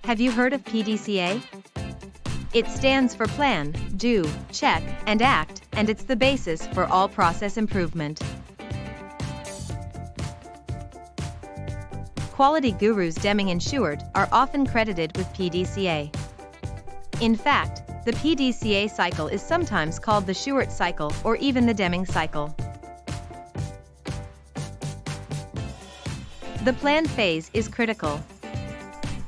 Have you heard of PDCA? It stands for Plan, Do, Check, and Act, and it's the basis for all process improvement. Quality gurus Deming and Shewhart are often credited with PDCA. In fact, the PDCA cycle is sometimes called the Shewhart Cycle or even the Deming Cycle. The plan phase is critical.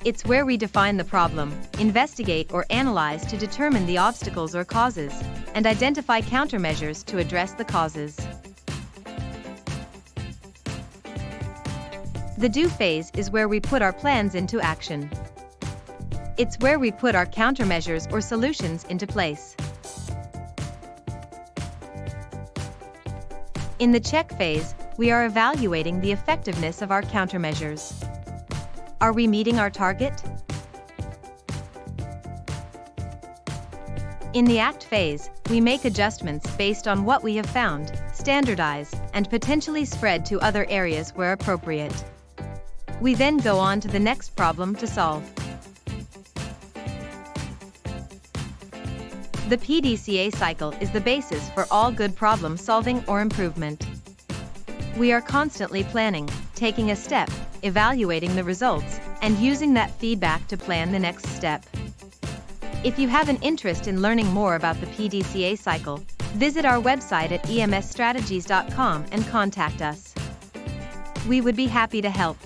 It's where we define the problem, investigate or analyze to determine the obstacles or causes, and identify countermeasures to address the causes. The do phase is where we put our plans into action. It's where we put our countermeasures or solutions into place. In the check phase, we are evaluating the effectiveness of our countermeasures. Are we meeting our target? In the act phase, we make adjustments based on what we have found, standardize, and potentially spread to other areas where appropriate. We then go on to the next problem to solve. The PDCA cycle is the basis for all good problem solving or improvement. We are constantly planning, taking a step, evaluating the results, and using that feedback to plan the next step. If you have an interest in learning more about the PDCA cycle, visit our website at emsstrategies.com and contact us. We would be happy to help.